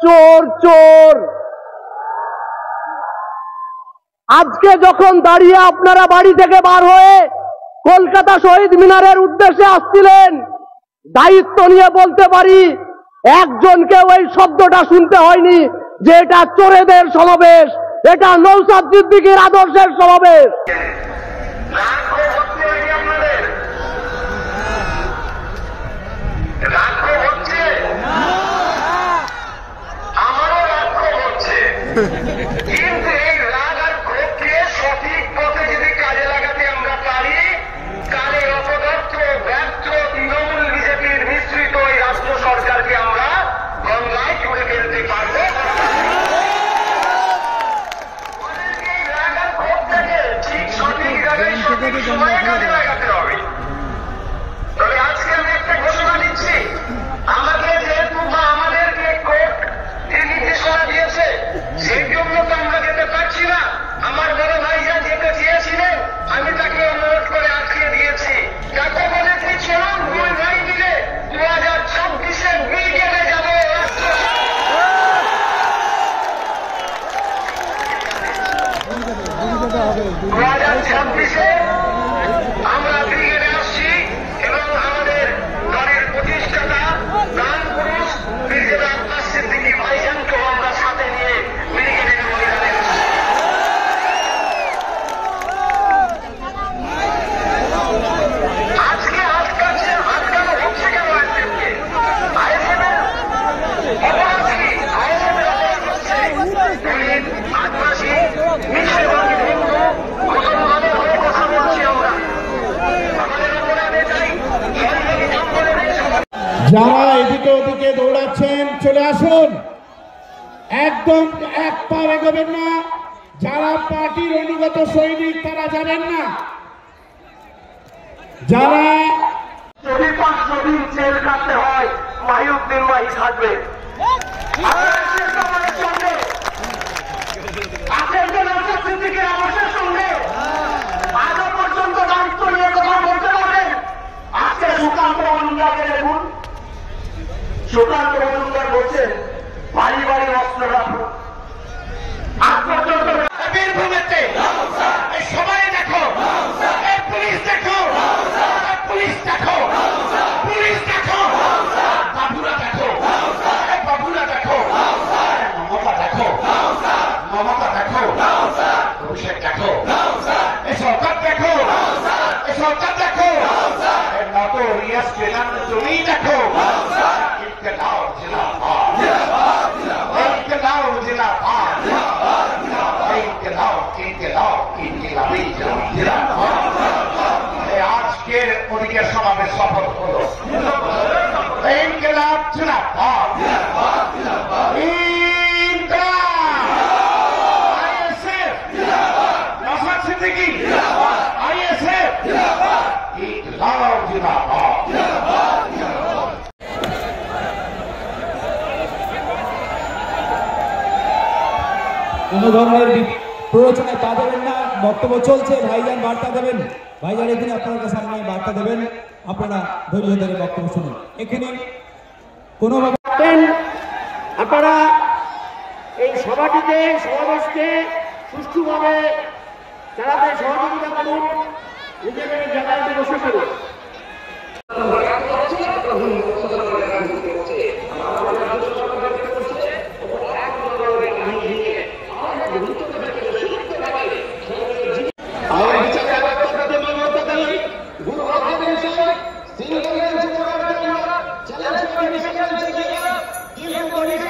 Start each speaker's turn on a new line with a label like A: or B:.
A: চোর চোর। আজকে যখন দাঁড়িয়ে আপনারা বাড়ি থেকে বার হয়ে কলকাতা শহীদ মিনারের উদ্দেশ্যে আসছিলেন, দায়িত্ব নিয়ে বলতে পারি একজনকে ওই শব্দটা শুনতে হয়নি যে এটা চোরেদের সমাবেশ, এটা নওশাদ সিদ্দিকীর আদর্শের সমাবেশ।
B: কিন্তু এই রাগ আর ক্ষোভকে সঠিক পথে যদি কাজে লাগাতে আমরা পারি, কালে অপদার্থ ব্যর্থ তৃণমূল বিজেপির মিশ্রিত এই রাষ্ট্র সরকারকে আমরা গঙ্গায় ছুড়ে ফেলতে পারবো। এই রাগ আর ক্ষোভটাকে ঠিক সঠিক জায়গায় সঠিক সময়ে কাজে লাগাতে হবে। তবে আজকে আমি একটা ঘোষণা দিচ্ছি, আমাকে যেহেতু আমাদেরকে কোর্ট নির্দেশনা দিয়েছে, সেই জন্য তো আমরা যেতে পারছি না। আমার বড় ভাইজান যেতে চেয়েছিলেন, আমি তাকে অনুরোধ করে আটকে দিয়েছি। যাতে বলেছি চলুন দুই ভাই মিলে 2026-এ ব্রিগেডে যাবো। 2026-এ আমরা ব্রিগেডে আসছি এবং আমাদের দলের প্রতিষ্ঠাতা প্রাণ পুরুষ ব্রিগেডার নওশাদ সিদ্দিকী ভাইজানকেও আমরা সাথে নিয়ে ব্রিগেডে ময়দানে আসছি। আজকে আটকানো হচ্ছে কেন আইএসএফকে? আইএসএফের অপরাধ কি? আইএসএফের অপরাধ হচ্ছে দলিত, আদিবাসী, মিশরবাদী, হিন্দু, মুসলমানের হয়ে কথা বলছি আমরা। আমাদের অপরাধ এটাই, সরকারি জঙ্গলের এই
C: যারা এদিকে ওদিকে দৌড়াচ্ছেন চলে আসুন, একদম এক পা এগোবেন না। যারা পার্টির অনুগত সৈনিক তারা যাবেন না। যারা
B: যদি 500 দিন জেল কাটতে হয়, মাহিউদ্দিন মাহি থাকবে। আপনারা শেষ আমাদের সঙ্গে আছেন তো নওশাদ সিদ্দিকীর আদর্শের সঙ্গে আজও পর্যন্ত দায়িত্ব নিয়ে কথা বলতে পারেন। আজকে সুকান্ত মজুমদারকে দেখুন, সুকান্ত মজুমদার বলছেন বাড়ি বাড়ি অস্ত্র রাখুন। আজ পর্যন্ত বীরভূমেতে সবাই দেখো, পুলিশ দেখো, পুলিশ দেখো, পুলিশ দেখো, বাবুরা দেখো, বাবুরা দেখো, মমতা দেখো, মমতা দেখো, অভিষেক দেখো, এই সরকার দেখো, এই সরকার দেখো, নটোরিয়াস জেলার তুমি দেখো। ইনকলাব জিন্দাবাদ, ইনকলাব জিন্দাবাদ, ইনকলাব ইনকলাব ইনকলাবি জিন্দাবাদ। আজকের ওদিকে সমাবেশ সফল হলো। ইনকলাব জিন্দাবাদ, আইএসএফ নওশাদ সিদ্দিকী, আইএসএফ ইনকলাব জিন্দাবাদ।
D: কোন ধরনের প্ররোচনায় পা দেবেন না। বক্তব্য চলছে, ভাইজান বার্তা দেবেন। ভাইজান এখানে আপনাদের সামনে বার্তা দেবেন, আপনারা ধৈর্য ধরে বক্তব্য শুনুন। এখানে কোনোভাবে
A: আপনারা এই সভাটিতে সমাবেশকে সুষ্ঠুভাবে চালাতে সহযোগিতা করুন, নিজেদের জায়গায় বসে করুন।
B: সিঙ্গেল